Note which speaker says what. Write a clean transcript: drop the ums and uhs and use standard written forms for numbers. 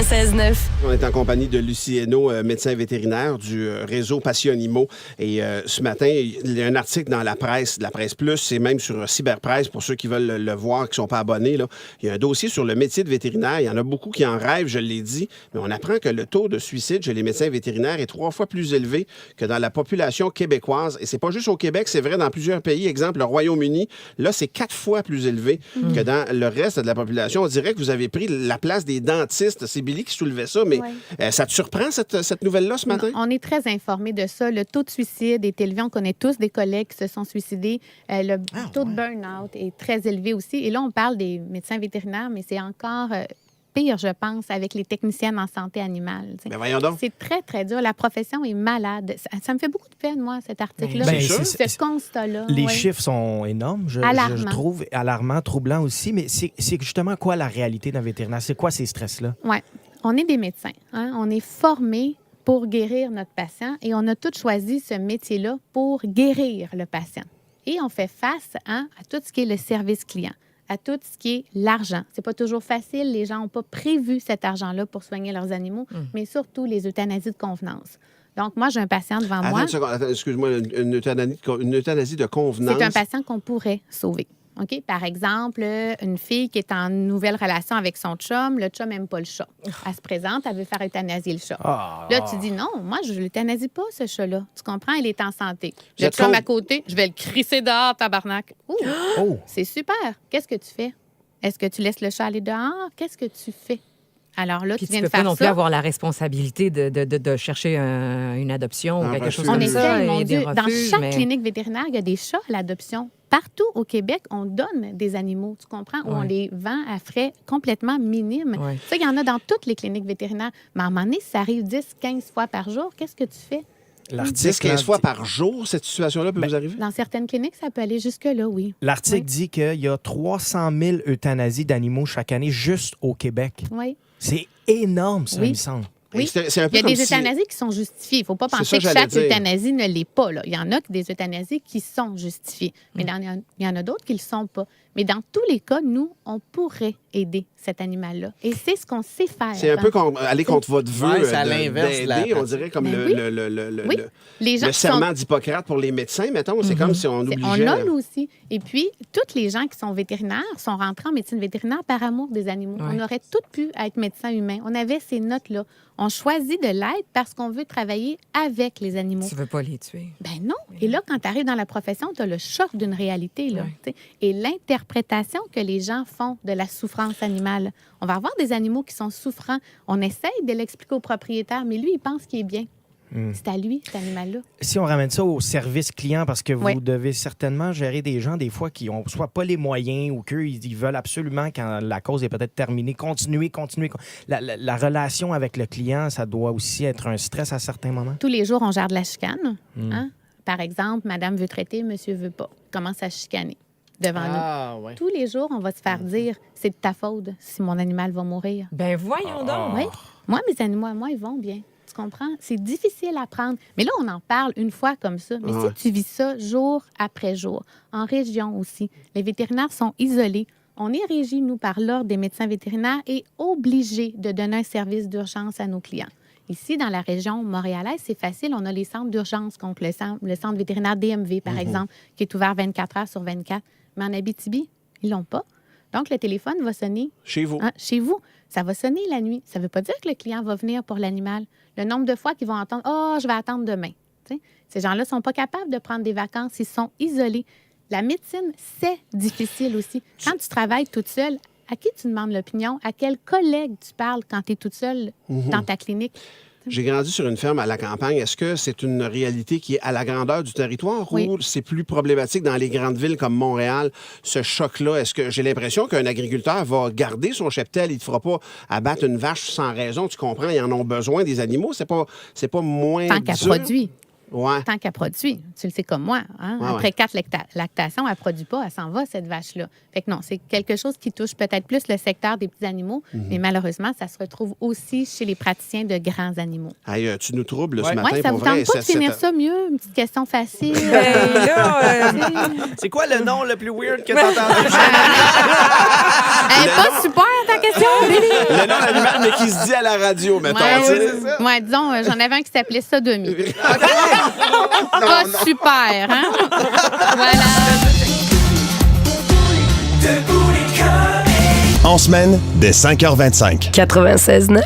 Speaker 1: 96.9.
Speaker 2: On est en compagnie de Lucie Hainaut, médecin vétérinaire du réseau Passion Animaux. Et ce matin, il y a un article dans la presse, de la Presse Plus, et même sur Cyberpresse, pour ceux qui veulent le voir, qui ne sont pas abonnés. Là. Il y a un dossier sur le métier de vétérinaire. Il y en a beaucoup qui en rêvent, je l'ai dit, mais on apprend que le taux de suicide chez les médecins vétérinaires est 3 fois plus élevé que dans la population québécoise. Et c'est pas juste au Québec, c'est vrai dans plusieurs pays. Exemple, le Royaume-Uni, là, c'est 4 fois plus élevé que dans le reste de la population. On dirait que vous avez pris la place des dentistes. C'est Billy qui soulevait ça, mais ça te surprend, cette nouvelle-là, ce matin?
Speaker 3: Non, on est très informés de ça. Le taux de suicide est élevé. On connaît tous des collègues qui se sont suicidés. Le taux de burn-out est très élevé aussi. Et là, on parle des médecins vétérinaires, mais c'est encore pire, je pense, avec les techniciennes en santé animale.
Speaker 2: Mais voyons donc.
Speaker 3: C'est très, très dur. La profession est malade. Ça me fait beaucoup de peine, moi, cet article-là. Ce constat-là.
Speaker 4: Les chiffres sont énormes, je trouve, alarmants, troublants aussi. Mais c'est justement quoi la réalité d'un vétérinaire? C'est quoi ces stress-là?
Speaker 3: Oui. On est des médecins. Hein? On est formés pour guérir notre patient et on a tous choisi ce métier-là pour guérir le patient. Et on fait face à tout ce qui est le service client, à tout ce qui est l'argent. C'est pas toujours facile. Les gens n'ont pas prévu cet argent-là pour soigner leurs animaux, mais surtout les euthanasies de convenance. Donc, moi, j'ai un patient devant moi.
Speaker 2: Excuse-moi, une euthanasie de convenance.
Speaker 3: C'est un patient qu'on pourrait sauver. OK? Par exemple, une fille qui est en nouvelle relation avec son chum, le chum n'aime pas le chat. Elle se présente, elle veut faire euthanasier le chat. Là, tu dis non, moi, je ne l'euthanasie pas, ce chat-là. Tu comprends? Il est en santé. Le chum à côté, je vais le crisser dehors, tabarnak. C'est super. Qu'est-ce que tu fais? Est-ce que tu laisses le chat aller dehors? Qu'est-ce que tu fais? Alors là,
Speaker 5: puis
Speaker 3: tu viens
Speaker 5: de
Speaker 3: faire
Speaker 5: faire
Speaker 3: ça.
Speaker 5: Tu ne peux pas non plus avoir la responsabilité de chercher une adoption ou quelque chose
Speaker 3: on
Speaker 5: comme ça.
Speaker 3: Mon Dieu,
Speaker 5: refuges,
Speaker 3: dans chaque clinique vétérinaire, il y a des chats à l'adoption. Partout au Québec, on donne des animaux, tu comprends, où on les vend à frais complètement minimes. Ça, il y en a dans toutes les cliniques vétérinaires. Mais à un moment donné, si ça arrive 10, 15 fois par jour, qu'est-ce que tu fais?
Speaker 2: 10-15 fois par jour, cette situation-là peut vous arriver?
Speaker 3: Dans certaines cliniques, ça peut aller jusque-là, oui.
Speaker 4: L'article dit qu'il y a 300 000 euthanasies d'animaux chaque année juste au Québec.
Speaker 3: Oui.
Speaker 4: C'est énorme, ça, il me semble.
Speaker 3: Oui.
Speaker 2: C'est un peu
Speaker 3: il y a
Speaker 2: comme
Speaker 3: des euthanasies qui sont justifiées. Il ne faut pas penser que chaque euthanasie ne l'est pas. Là. Il y en a des euthanasies qui sont justifiées, mais il y en a d'autres qui ne le sont pas. Mais dans tous les cas, nous, on pourrait aider cet animal-là. Et c'est ce qu'on sait faire.
Speaker 2: C'est un peu aller contre votre vœu
Speaker 6: c'est à l'inverse
Speaker 2: d'aider, on dirait comme le serment d'Hippocrate pour les médecins, mettons. C'est comme si on obligeait...
Speaker 3: On l'a, nous aussi. Et puis, tous les gens qui sont vétérinaires sont rentrés en médecine vétérinaire par amour des animaux. On aurait tous pu être médecins humains. On avait ces notes-là. On choisit de l'être parce qu'on veut travailler avec les animaux.
Speaker 5: Tu ne veux pas les tuer.
Speaker 3: Ben non. Et là, quand tu arrives dans la profession, tu as le choc d'une réalité. Là, et l'interprétation que les gens font de la souffrance animale. On va avoir des animaux qui sont souffrants. On essaye de l'expliquer au propriétaire, mais lui, il pense qu'il est bien. C'est à lui, cet animal-là.
Speaker 4: Si on ramène ça au service client, parce que vous devez certainement gérer des gens, des fois, qui n'ont soit pas les moyens ou qu'ils veulent absolument, quand la cause est peut-être terminée, continuer. La relation avec le client, ça doit aussi être un stress à certains moments.
Speaker 3: Tous les jours, on gère de la chicane. Hein? Par exemple, madame veut traiter, monsieur veut pas. Commence à chicaner devant nous. Tous les jours, on va se faire dire, c'est de ta faute si mon animal va mourir.
Speaker 5: Ben voyons donc.
Speaker 3: Oui. Moi, mes animaux, moi, ils vont bien. Tu comprends? C'est difficile à prendre. Mais là, on en parle une fois comme ça. Mais si tu vis ça jour après jour, en région aussi, les vétérinaires sont isolés. On est régi, nous, par l'Ordre des médecins vétérinaires et obligés de donner un service d'urgence à nos clients. Ici, dans la région montréalaise, c'est facile. On a les centres d'urgence contre le centre vétérinaire DMV, par exemple, qui est ouvert 24 heures sur 24. Mais en Abitibi, ils l'ont pas. Donc, le téléphone va sonner.
Speaker 2: Chez vous.
Speaker 3: Chez vous. Ça va sonner la nuit. Ça ne veut pas dire que le client va venir pour l'animal. Le nombre de fois qu'ils vont entendre « Oh, je vais attendre demain ». Ces gens-là ne sont pas capables de prendre des vacances. Ils sont isolés. La médecine, c'est difficile aussi. Quand tu travailles toute seule, à qui tu demandes l'opinion? À quel collègue tu parles quand tu es toute seule dans ta clinique?
Speaker 2: J'ai grandi sur une ferme à la campagne. Est-ce que c'est une réalité qui est à la grandeur du territoire ou c'est plus problématique dans les grandes villes comme Montréal, ce choc-là? Est-ce que j'ai l'impression qu'un agriculteur va garder son cheptel, il ne te fera pas abattre une vache sans raison, tu comprends? Ils en ont besoin, des animaux. C'est pas moins
Speaker 3: tant qu'elle produit.
Speaker 2: Ouais.
Speaker 3: Tant qu'elle produit. Tu le sais comme moi. Hein? Après 4 lactations, elle ne produit pas. Elle s'en va, cette vache-là. Fait que non, c'est quelque chose qui touche peut-être plus le secteur des petits animaux, mais malheureusement, ça se retrouve aussi chez les praticiens de grands animaux.
Speaker 2: Hey, tu nous troubles ce matin,
Speaker 3: ça
Speaker 2: pour
Speaker 3: vous
Speaker 2: vrai.
Speaker 3: tente pas de finir ça mieux? Une petite question facile.
Speaker 4: C'est quoi le nom le plus weird que tu as entendu?
Speaker 3: Elle n'est pas super, ta question.
Speaker 2: Le nom d'animal, mais qui se dit à la radio, mettons.
Speaker 3: Ouais, disons, j'en avais un qui s'appelait Sodomie. Pas super, hein? Voilà.
Speaker 1: En semaine, dès 5h25.
Speaker 6: 96.9.